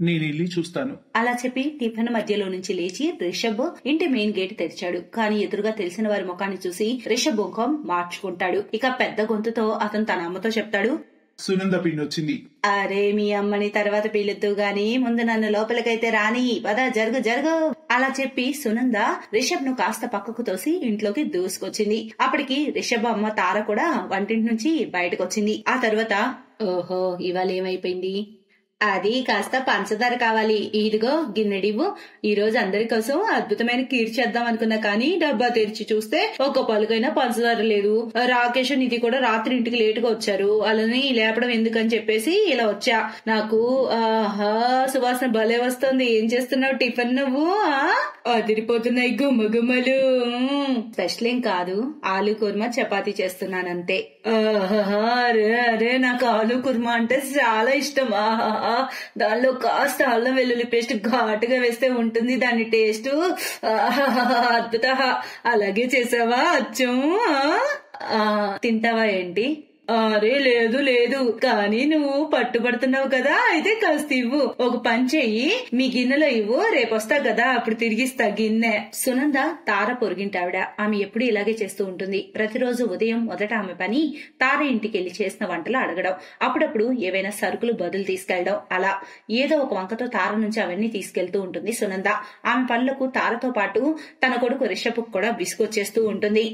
నేనెళ్ళి చూస్తాను. అలా చెప్పి టిఫిన్ మధ్యలో నుంచి లేచి రిషబ్ ఇంటి మెయిన్ గేట్ తెరిచాడు. కానీ ఎదురుగా తెలిసిన వారి ముఖాన్ని చూసి రిషబ్ ముఖం మార్చుకుంటాడు. ఇక పెద్ద గొంతుతో అతను తన అమ్మతో చెప్తాడు, సునంద పిన్నొచ్చింది. అరే మీ అమ్మని తర్వాత పిలుద్దు గాని ముందు నన్ను లోపలికైతే రాని, పద జరుగు జరుగు. అలా చెప్పి సునంద రిషబ్ ను కాస్త పక్కకు తోసి ఇంట్లోకి దూసుకొచ్చింది. అప్పటికి రిషబ్ అమ్మ తార కూడా వంటింటి నుంచి బయటకొచ్చింది. ఆ తర్వాత ఓహో ఇవాళ ఏమైపోయింది, అది కాస్త పంచదార కావాలి, ఇదిగో గిన్నెడివ్వు. ఈ రోజు అందరి కోసం అద్భుతమైన కీర్ చేద్దాం అనుకున్నా కానీ డబ్బా తెరిచి చూస్తే ఒక్క పలుకైనా పంచదార లేదు. రాకేష్ నిధి కూడా రాత్రి ఇంటికి లేటుగా వచ్చారు, అలానే లేపడం ఎందుకని చెప్పేసి ఇలా వచ్చా. నాకు ఆహా సువాసన భలే వస్తుంది. ఏం చేస్తున్నావు టిఫిన్ నువ్వు? అదిరిపోతున్నాయి గుమ్మగుమ్మలు. స్పెషల్ ఏం కాదు, ఆలు కుర్మా చపాతీ చేస్తున్నానంతే. అరే అరే నాకు ఆలు కుర్మా అంటే చాలా ఇష్టం. ఆహా దానిలో కాస్త అల్లం వెల్లుల్లి పేస్ట్ ఘాటుగా వేస్తే ఉంటుంది దాని టేస్ట్. అద్భుత. అలాగే చేసావా అచ్చం? తింటావా ఏంటి? అరే లేదు లేదు, కానీ నువ్వు పట్టుబడుతున్నావు కదా, అయితే కాస్త ఇవ్వు. ఒక పని చెయ్యి, మీ గిన్నెలో ఇవ్వు, రేపొస్తా కదా అప్పుడు తిరిగిస్తా గిన్నె. సునంద తార పొరుగింటావిడ. ఆమె ఎప్పుడు ఇలాగే చేస్తూ ఉంటుంది. ప్రతిరోజు ఉదయం మొదట ఆమె పని తార ఇంటికెళ్లి చేసిన వంటలు అడగడం, అప్పుడప్పుడు ఏవైనా సరుకులు బదులు తీసుకెళ్లడం. అలా ఏదో ఒక వంకతో తార నుంచి అవన్నీ తీసుకెళ్తూ ఉంటుంది సునంద. ఆమె పనులకు తారతో పాటు తన కొడుకు రిషబ్ కూడా విసుగొచ్చేస్తూ ఉంటుంది.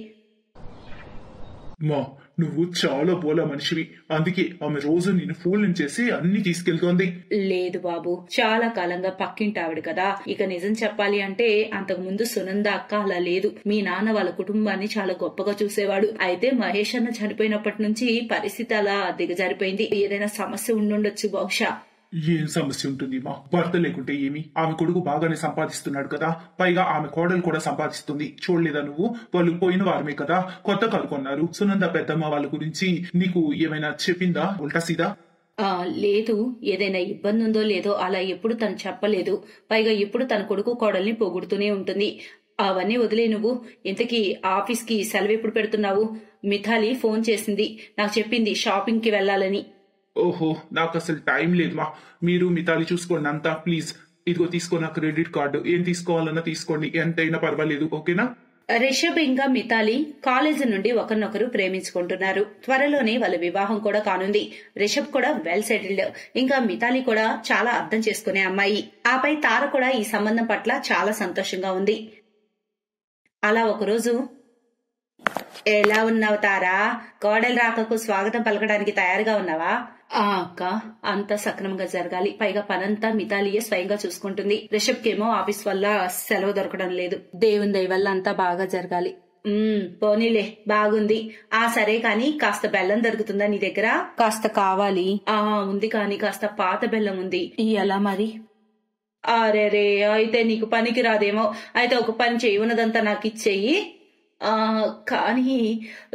మా నువ్వు చాలా బోలా మనిషివి, అందుకే ఆమె రోజు నిన్ను ఫూల్ని చేసి అన్ని తీసుకెళ్తోంది. లేదు బాబు, చాలా కాలంగా పక్కింటావిడ కదా. ఇక నిజం చెప్పాలి అంటే అంతకు ముందు సునంద అక్క అలా లేదు. మీ నాన్న వాళ్ళ కుటుంబాన్ని చాలా గొప్పగా చూసేవాడు. అయితే మహేష్ అన్న చనిపోయినప్పటి నుంచి పరిస్థితి అలా దిగజారిపోయింది. ఏదైనా సమస్య ఉండుండొచ్చు బహుశా. ఏం సమస్య ఉంటుంది మా? భర్త లేకుంటే ఏమి? ఆమె కొడుకు బాగానే సంపాదిస్తున్నాడు కదా, పైగా ఆమె కోడలు కూడా సంపాదిస్తుంది. చూడలేదా నువ్వు? వాళ్ళు పోయిన వారమే కదా కొత్త కారు కొన్నారు. సునంద పెద్దమ్మ వాళ్ళ గురించి నీకు ఏమైనా చెప్పిందా ఉల్టా సీదా? లేదు, ఏదైనా ఇబ్బంది ఉందో లేదో అలా ఎప్పుడు తను చెప్పలేదు. పైగా ఎప్పుడు తన కొడుకు కోడల్ని పొగుడుతూనే ఉంటుంది. అవన్నీ వదిలే నువ్వు. ఇంతకీ ఆఫీస్ కి సెలవు ఎప్పుడు పెడుతున్నావు? మిథాలి ఫోన్ చేసింది, నాకు చెప్పింది షాపింగ్ కి వెళ్లాలని. ఓహో నాకు అసలు టైం లేదు మా. మీరు మితాలి చూసుకోండి అంతా ప్లీజ్. ఇదిగో తీసుకో నా క్రెడిట్ కార్డు, ఏం తీసుకోవాలన్నా తీసుకోండి, ఎంతైనా పర్వాలేదు, ఓకేనా? రిషబ్ ఇంకా మితాలి కాలేజీ నుండి ఒకరినొకరు ప్రేమించుకుంటున్నారు. త్వరలోనే వాళ్ళ వివాహం కూడా కానుంది. రిషబ్ కూడా వెల్ సెటిల్డ్, ఇంకా మితాలి కూడా చాలా అర్థం చేసుకునే అమ్మాయి. ఆపై తార కూడా ఈ సంబంధం పట్ల చాలా సంతోషంగా ఉంది. అలా ఒకరోజు, ఎలా ఉన్నావు తారా? కోడలు రాకకు స్వాగతం పలకడానికి తయారుగా ఉన్నావా? అక్క అంతా సక్రమంగా జరగాలి. పైగా పనంతా మితాలియే స్వయంగా చూసుకుంటుంది. రిషబ్ కేమో ఆఫీస్ వల్ల సెలవు దొరకడం లేదు. దేవుని దయ వల్ల అంతా బాగా జరగాలి. పోనీలే బాగుంది. సరే కాని కాస్త బెల్లం దొరుకుతుందా నీ దగ్గర? కాస్త కావాలి. ఉంది కాని కాస్త పాత బెల్లం ఉంది. ఎలా మరి? అరే అయితే నీకు పనికి రాదేమో. అయితే ఒక పని చెయ్యి, ఉన్నదంతా నాకు ఇచ్చేయి. కానీ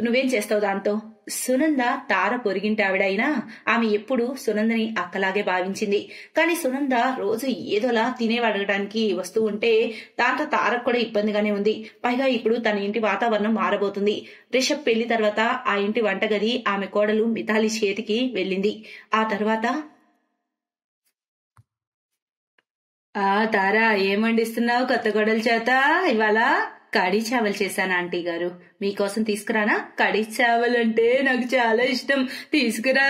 నువ్వేం చేస్తావు దాంతో? సునంద తార పొరిగింటావిడైనా ఆమె ఎప్పుడు సునందని అక్కలాగే భావించింది. కానీ సునంద రోజు ఏదోలా తినేవడగడానికి వస్తూ ఉంటే దాంతో తారకు కూడా ఇబ్బందిగానే ఉంది. పైగా ఇప్పుడు తన ఇంటి వాతావరణం మారబోతుంది. రిషబ్ పెళ్లి తర్వాత ఆ ఇంటి వంటగది ఆమె కోడలు మిథాలి చేతికి వెళ్ళింది. ఆ తర్వాత తారా ఏం వండిస్తున్నావు కొత్త కోడల చేత ఇవాళ? కడీ చావల్ చేశాను ఆంటీ గారు, మీకోసం తీసుకురానా? కడీ చావల్ అంటే నాకు చాలా ఇష్టం, తీసుకురా.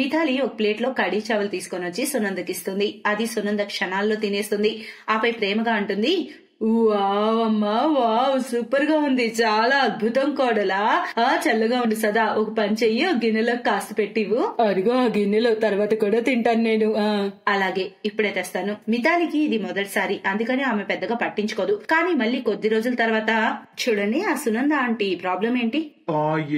మిథాలి ఒక ప్లేట్ లో కడీ చావల్ తీసుకొని వచ్చి సునందకిస్తుంది. అది సునంద క్షణాల్లో తినేస్తుంది. ఆపై ప్రేమగా అంటుంది, వావ్ అమ్మా వావ్, సూపర్ గా ఉంది, చాలా అద్భుతం కోడలా. చల్లగా ఉండి సదా ఒక పని చెయ్యి, ఒక గిన్నెలో కాస్త పెట్టివు. అదిగో ఆ గిన్నెలో తర్వాత కూడా తింటాను నేను. అలాగే ఇప్పుడే తెస్తాను. మిథాలికి ఇది మొదటిసారి, అందుకని ఆమె పెద్దగా పట్టించుకోదు. కానీ మళ్ళీ కొద్ది రోజుల తర్వాత చూడండి ఆ సునంద ఆంటీ ప్రాబ్లం ఏంటి?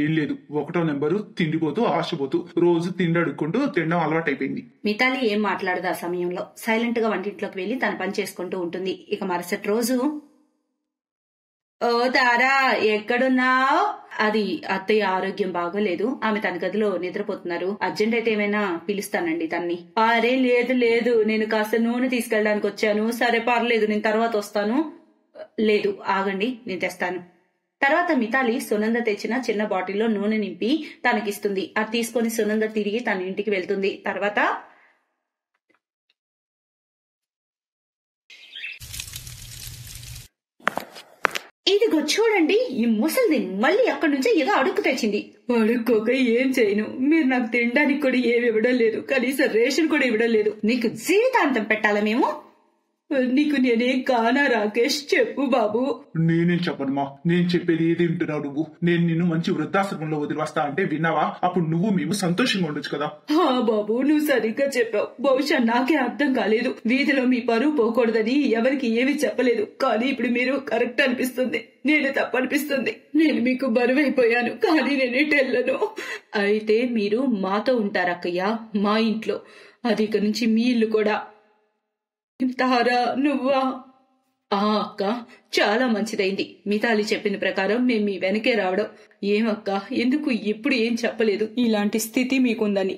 ఏం లేదు, 1వ నెంబరు తిండిపోతూ ఆశపోతూ రోజు తిండి అడుక్కుంటూ తినడం అలవాటైపోయింది. మిథాలి ఏం మాట్లాడదు. ఆ సమయంలో సైలెంట్ గా వంటింట్లోకి వెళ్లి తన పని చేసుకుంటూ ఉంటుంది. ఇక మరుసటి రోజు, ఓ తారా ఎక్కడున్నావు? అది అత్తయ్య ఆరోగ్యం బాగోలేదు, ఆమె తన గదిలో నిద్రపోతున్నారు. అర్జెంట్ అయితే ఏమైనా పిలుస్తానండి తన్ని. అరే లేదు లేదు, నేను కాస్త నూనె తీసుకెళ్ళడానికి వచ్చాను. సరే పర్లేదు, నేను తర్వాత వస్తాను. లేదు ఆగండి, నేను తెస్తాను. తర్వాత మిథాలి సునంద తెచ్చిన చిన్న బాటిల్లో నూనె నింపి తనకిస్తుంది. అది తీసుకుని సునంద తిరిగి తన ఇంటికి వెళ్తుంది. తర్వాత ఇదిగో చూడండి, ఈ ముసలిది మళ్ళీ అక్కడి నుంచే ఏదో అడుక్కు తెచ్చింది. అడుక్కోక ఏం చేయను, మీరు నాకు తినడానికి కూడా ఏమి ఇవ్వడం లేదు, కనీసం రేషన్ కూడా ఇవ్వడం లేదు. నీకు జీవితాంతం పెట్టాలా మేము? నీకు నేనేం కానా రాకేష్, చెప్పు బాబు. నేనేం చెప్పనమ్మా, నేను చెప్పేది ఏది వింటున్నావు నువ్వు? నేను నిన్ను మంచి వృద్ధాశ్రమంలో వదిలి వస్తా అంటే విన్నావా? అప్పుడు నువ్వు మేము సంతోషంగా ఉండొచ్చు కదా. బాబు, నువ్వు సరిగ్గా చెప్పావు. బహుశా నాకే అర్థం కాలేదు. వీధిలో మీ పరువు పోకూడదని ఎవరికి ఏమీ చెప్పలేదు. కానీ ఇప్పుడు మీరు కరెక్ట్ అనిపిస్తుంది, నేను తప్పనిపిస్తుంది. నేను మీకు బరువైపోయాను, కానీ నేనేటి వెళ్ళను. అయితే మీరు మాతో ఉంటారక్కయ్యా, మా ఇంట్లో. అది ఇక నుంచి మీ ఇల్లు కూడా. తారా, నువ్వా? అక్క, చాలా మంచిదైంది. మితాలి చెప్పిన ప్రకారం మేము మీ వెనకే రావడం. ఏమక్క, ఎందుకు ఇప్పుడు ఏం చెప్పలేదు? ఇలాంటి స్థితి మీకుందని.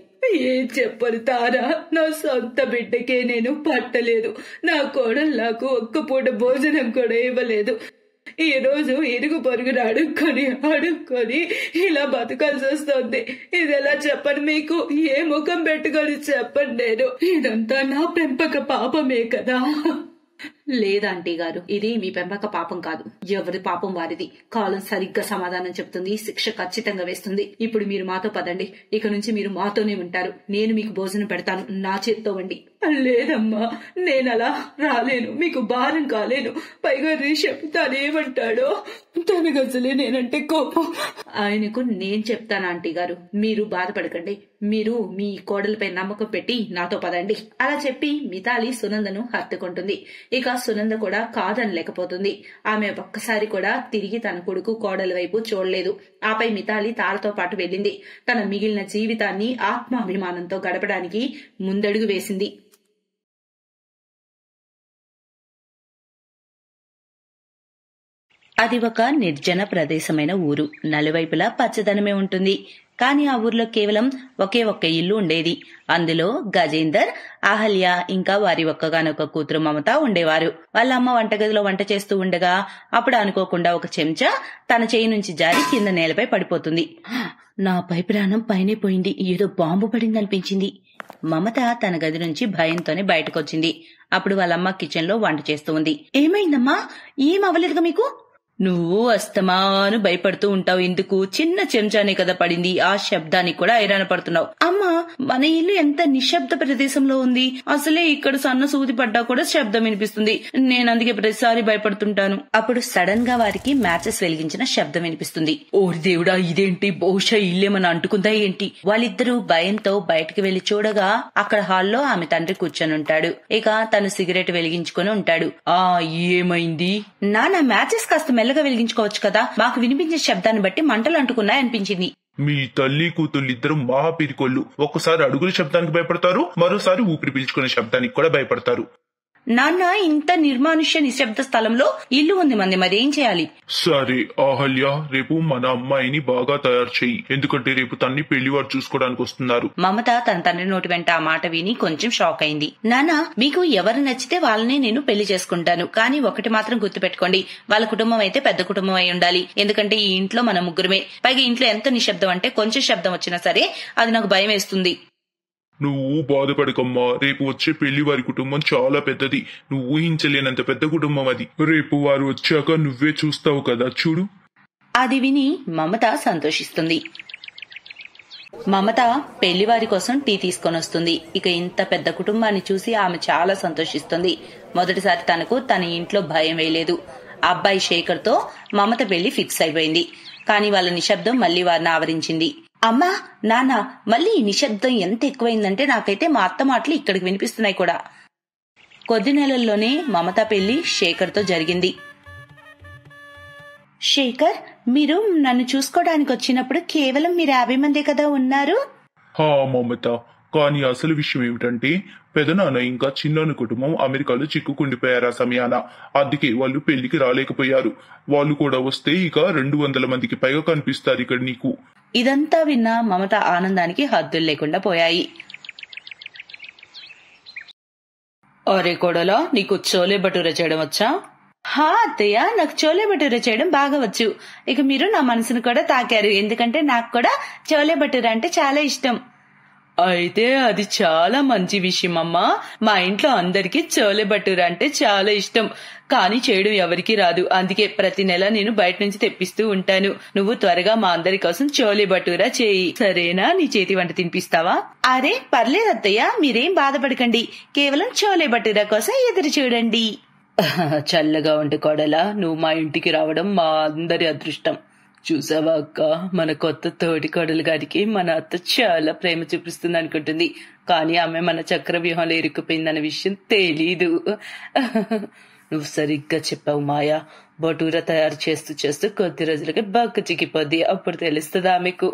ఏం చెప్పరు తారా, నా సొంత బిడ్డకే నేను పట్టలేదు. నా కోడలు నాకు ఒక్క పూట భోజనం కూడా ఇవ్వలేదు. ఈ రోజు ఇరుగు పొరుగును అడుక్కొని ఇలా బతకాల్సి వస్తుంది. ఇది ఎలా చెప్పను మీకు? ఏ ముఖం పెట్టుకొని చెప్పండి నేను? ఇదంతా నా పెంపక పాపమే కదా. లేదాంటీ గారు, ఇది మీ పెంపక పాపం కాదు. ఎవరి పాపం వారిది. కాలం సరిగ్గా సమాధానం చెప్తుంది, శిక్ష ఖచ్చితంగా వేస్తుంది. ఇప్పుడు మీరు మాతో పదండి. ఇక నుంచి మీరు మాతోనే ఉంటారు. నేను మీకు భోజనం పెడతాను, నా చేత్తో వండి. లేదమ్మా, నేనలా రాలేను, మీకు భారం కాలేను. పైగా రిషబ్ తనేమంటాడో, తనకు అసలే నేనంటే కోపం. ఆయనకు నేను చెప్తాను ఆంటీ గారు, మీరు బాధపడకండి. మీరు మీ కోడలపై నమ్మకం పెట్టి నాతో పదండి. అలా చెప్పి మితాలి సునందను హత్తుకుంటుంది. ఇక సునంద కూడా కాదనలేకపోతుంది. ఆమె ఒక్కసారి కూడా తిరిగి తన కొడుకు కోడల వైపు చూడలేదు. ఆపై మితాలి తారతో పాటు వెళ్ళింది. తన మిగిలిన జీవితాన్ని ఆత్మాభిమానంతో గడపడానికి ముందడుగు వేసింది. అది ఒక నిర్జన ప్రదేశమైన ఊరు. నలువైపులా పచ్చదనమే ఉంటుంది. కాని ఆ ఊర్లో కేవలం ఒకే ఒక్క ఇల్లు ఉండేది. అందులో గజేందర్, అహల్య ఇంకా వారి ఒక్కగానొక్క కూతురు మమత ఉండేవారు. వాళ్ళ అమ్మ వంటగదిలో వంట చేస్తూ ఉండగా అప్పుడు అనుకోకుండా ఒక చెంచా తన చేయి నుంచి జారి కింద నేలపై పడిపోతుంది. నా పై ప్రాణం పైనే పోయింది, ఏదో బాంబు పడిందనిపించింది. మమత తన గది నుంచి భయంతోనే బయటకొచ్చింది. అప్పుడు వాళ్ళమ్మ కిచెన్ లో వంట చేస్తూ ఉంది. ఏమైందమ్మా, ఏం అవ్వలేదుగా మీకు? నువ్వు అస్తమాను భయపడుతూ ఉంటావు ఎందుకు? చిన్న చెంచానే కదా పడింది, ఆ శబ్దానికి కూడా ఐరాణ పడుతున్నావు. అమ్మా, మన ఇల్లు ఎంత నిశ్శబ్ద ప్రదేశంలో ఉంది. అసలే ఇక్కడ సన్న సూది పడ్డా కూడా శబ్దం వినిపిస్తుంది. నేను అందుకే ప్రతిసారి భయపడుతుంటాను. అప్పుడు సడన్ గా వారికి మ్యాచెస్ వెలిగించిన శబ్దం వినిపిస్తుంది. ఓరి దేవుడా, ఇదేంటి? బహుశా ఇల్లేమన్నా అంటుకుందా ఏంటి? వాళ్ళిద్దరూ భయంతో బయటకు వెళ్లి చూడగా అక్కడ హాల్లో ఆమె తండ్రి కూర్చొని ఉంటాడు. ఇక తను సిగరెట్ వెలిగించుకొని ఉంటాడు. ఏమైంది నాన్న? మ్యాచెస్ కాస్త మెల్లగా వెలిగించుకోవచ్చు కదా, మాకు వినిపించే శబ్దాన్ని బట్టి మంటలు అంటుకున్నాయనిపించింది. మీ తల్లి కూతుళ్ళిద్దరు మహా పిరికొల్లు. ఒక్కసారి అడుగుల శబ్దానికి భయపడతారు, మరోసారి ఊపిరి పీల్చుకునే శబ్దానికి కూడా భయపడతారు. నాన్న, ఇంత నిర్మానుష్య నిశ్శబ్ద స్థలంలో ఇల్లు ఉంది మంది, మరేం చేయాలి? సరే అహల్య, రేపు మన అమ్మాయిని బాగా తయారు చెయ్యి, ఎందుకంటే రేపు తన్ని పెళ్లివారు చూసుకోవడానికి వస్తున్నారు. మమత తన తండ్రి నోటి వెంట ఆ మాట విని కొంచెం షాక్ అయింది. నాన్న, మీకు ఎవరు నచ్చితే వాళ్ళనే నేను పెళ్లి చేసుకుంటాను. కానీ ఒకటి మాత్రం గుర్తుపెట్టుకోండి, వాళ్ళ కుటుంబం అయితే పెద్ద కుటుంబం అయి ఉండాలి. ఎందుకంటే ఈ ఇంట్లో మన ముగ్గురమే. పైగా ఇంట్లో ఎంత నిశ్శబ్దం అంటే కొంచెం శబ్దం వచ్చినా సరే అది నాకు భయం వేస్తుంది. నువ్వు బాధపడకమ్మా, రేపు వచ్చే పెళ్లి వారి కుటుంబం చాలా పెద్దది. నువ్వు ఊహించలేనంత పెద్ద కుటుంబం అది. రేపు వారు వచ్చాక నువ్వే చూస్తావు కదా, చూడు. అది విని మమత సంతోషిస్తుంది. మమత పెళ్లివారి కోసం టీ తీసుకొని వస్తుంది. ఇక ఇంత పెద్ద కుటుంబాన్ని చూసి ఆమె చాలా సంతోషిస్తుంది. మొదటిసారి తనకు తన ఇంట్లో భయం వేయలేదు. అబ్బాయి శేఖర్ తో మమత పెళ్లి ఫిక్స్ అయిపోయింది. కానీ వాళ్ళ నిశ్శబ్దం మళ్లీ వారిని ఆవరించింది. అమ్మా, నాన్న, మళ్ళీ ఈ నిశ్శబ్దం ఎంత ఎక్కువైందంటే నాకైతే మా అత్త మాటలు ఇక్కడికి వినిపిస్తున్నాయి కూడా. కొద్ది నెలల్లోనే మమత పెళ్లి శేఖర్ తో జరిగింది. శేఖర్, మీరు నన్ను చూసుకోవడానికి వచ్చినప్పుడు కేవలం మీరు 50 మందే కదా ఉన్నారు? మమత, కానీ అసలు విషయం ఏమిటంటే పెదనాన్న ఇంకా చిన్న కుటుంబం అమెరికాలో చిక్కుకుండిపోయారు ఆ సమయాన. అందుకే వాళ్ళు పెళ్లికి రాలేకపోయారు. వాళ్ళు కూడా వస్తే ఇక 200 మందికి పైగా కనిపిస్తారు ఇక్కడ నీకు. ఇదంతా విన్న మమత ఆనందానికి హద్దులు లేకుండా పోయాయి. అరే కోడలా, నీకు చోలే భటూరా చేయడం వచ్చా? అత్తయ్య, నాకు చోలే భటూరా చేయడం బాగా వచ్చు. ఇక మీరు నా మనసును కూడా తాకారు, ఎందుకంటే నాకు కూడా చోలే భటూరా అంటే చాలా ఇష్టం. అయితే అది చాలా మంచి విషయం అమ్మా. మా ఇంట్లో అందరికీ చోలే భటూరా అంటే చాలా ఇష్టం, కానీ చేయడం ఎవరికీ రాదు. అందుకే ప్రతి నెల నేను బయట నుంచి తెప్పిస్తూ ఉంటాను. నువ్వు త్వరగా మా అందరి కోసం చోలే భటూరా చేయి, సరేనా? నీ చేతి వంట తినిపిస్తావా? అరే పర్లేదు అత్తయ్య, మీరేం బాధపడకండి. కేవలం చోలే భటూరా కోసం ఎదురు చూడండి. చల్లగా ఉండు కోడలా, నువ్వు మా ఇంటికి రావడం మా అందరి అదృష్టం. చూసావా అక్క, మన కొత్త తోటి కోడలు గారికి మన అత్త చాలా ప్రేమ చూపిస్తుంది అనుకుంటుంది, కానీ ఆమె మన చక్ర వ్యూహంలో ఇరుక్కుపోయిందన్న విషయం తెలీదు. నువ్వు సరిగ్గా చెప్పావు మాయా. భటూరా తయారు చేస్తూ చేస్తూ కొద్ది రోజులకి బక్క చిక్కిపోద్ది, అప్పుడు తెలుస్తుంది ఆమెకు.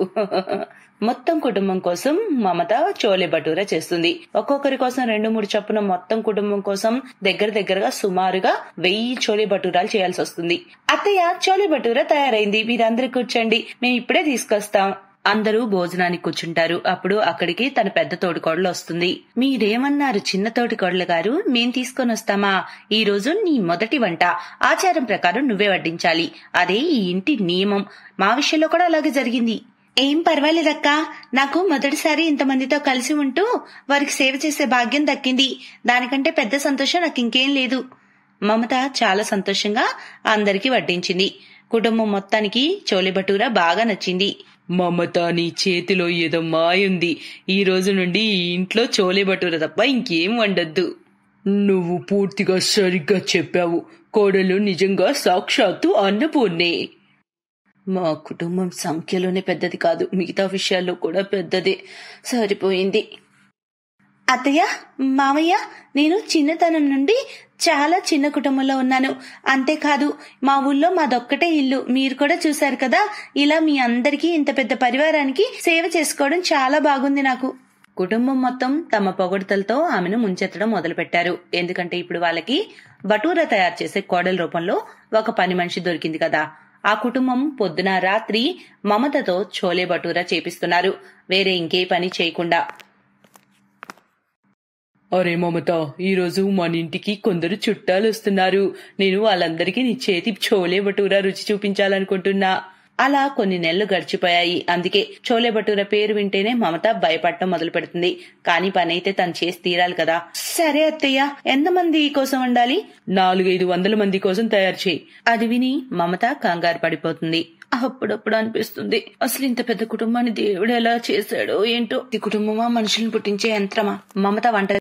మొత్తం కుటుంబం కోసం మమత చోలే భటూరా చేస్తుంది. ఒక్కొక్కరి కోసం 2-3 చొప్పున మొత్తం కుటుంబం కోసం దగ్గరగా సుమారుగా 1000 చోలే భటూరాలు చేయాల్సి వస్తుంది. అత్తయ్య, చోలే భటూరా తయారైంది, మీరందరూ కూర్చోండి, మేము ఇప్పుడే తీసుకొస్తాం. అందరూ భోజనానికి కూర్చుంటారు. అప్పుడు అక్కడికి తన పెద్ద తోటికోడలు వస్తుంది. మీరేమన్నారు చిన్న తోటికోడలు గారు? మేం తీసుకొని వస్తామా? ఈ రోజు నీ మొదటి వంట, ఆచారం ప్రకారం నువ్వే వడ్డించాలి, అదే ఈ ఇంటి నియమం. మా విషయంలో కూడా అలాగే జరిగింది. ఏం పర్వాలేదక్కా, నాకు మొదటిసారి ఇంతమందితో కలిసి ఉంటూ వారికి సేవ చేసే భాగ్యం దక్కింది. దానికంటే పెద్ద సంతోషం నాకు ఇంకేం లేదు. మమత చాలా సంతోషంగా అందరికీ వడ్డించింది. కుటుంబం మొత్తానికి చోలే భటూరా బాగా నచ్చింది. మమత, నీ చేతిలో ఏదో మాయుంది. ఈ రోజు నుండి ఈ ఇంట్లో చోలే భటూరా తప్ప ఇంకేం వండొద్దు. నువ్వు పూర్తిగా సరిగ్గా చెప్పావు. కోడలు నిజంగా సాక్షాత్తు అన్నపూర్ణే. మా కుటుంబం సంఖ్యలోనే పెద్దది కాదు, మిగతా విషయాల్లో కూడా పెద్దదే. సరిపోయింది. అత్తయ్య, మామయ్య, నేను చిన్నతనం నుండి చాలా చిన్న కుటుంబంలో ఉన్నాను. అంతేకాదు మా ఊళ్ళో మాదొక్కటే ఇల్లు, మీరు కూడా చూశారు కదా. ఇలా మీ అందరికీ ఇంత పెద్ద పరివారానికి సేవ చేసుకోవడం చాలా బాగుంది నాకు. కుటుంబం మొత్తం తమ పొగడ్తలతో ఆమెను ముంచెత్తడం మొదలుపెట్టారు. ఎందుకంటే ఇప్పుడు వాళ్ళకి భటూరా తయారు చేసే కోడల రూపంలో ఒక పని మనిషి దొరికింది కదా. ఆ కుటుంబం పొద్దున రాత్రి మమతతో చోలే భటూరా చేపిస్తున్నారు, వేరే ఇంకే పని చేయకుండా. అరే మమత, ఈరోజు మన ఇంటికి కొందరు చుట్టాలు వస్తున్నారు. నేను వాళ్ళందరికీ నీ చేతి చోలే భటూరా రుచి చూపించాలనుకుంటున్నా. అలా కొన్ని నెలలు గడిచిపోయాయి. అందుకే చోలే భటూరా పేరు వింటేనే మమత భయపడటం మొదలు పెడుతుంది. కానీ పని అయితే తను చేసి తీరాలి కదా. సరే అత్తయ్య, ఎంతమంది కోసం వండాలి? 400-500 మంది కోసం తయారు చేయి. అది విని మమత కంగారు పడిపోతుంది. అప్పుడప్పుడు అనిపిస్తుంది, అసలు ఇంత పెద్ద కుటుంబాన్ని దేవుడు ఎలా చేశాడో ఏంటో. ఈ కుటుంబమా మనుషుల్ని పుట్టించే యంత్రమా? మమత వంట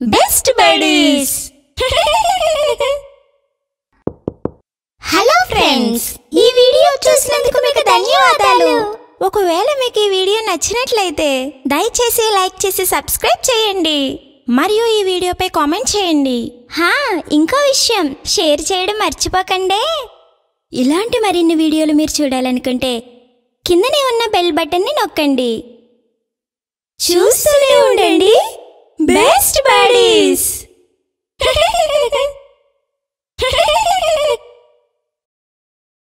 Best Buddies. ఫ్రెండ్స్, ఈ వీడియో చూసినందుకు మీకు ధన్యవాదాలు. ఒకవేళ మీకు ఈ వీడియో నచ్చినట్లయితే దయచేసి లైక్ చేసి సబ్స్క్రైబ్ చేయండి మరియు ఈ వీడియోపై కామెంట్ చేయండి. ఇంకో విషయం, షేర్ చేయడం మర్చిపోకండి. ఇలాంటి మరిన్ని వీడియోలు మీరు చూడాలనుకుంటే కిందనే ఉన్న బెల్ బటన్ని నొక్కండి. చూస్తూనే ఉండండి బెస్ట్ బడీస్.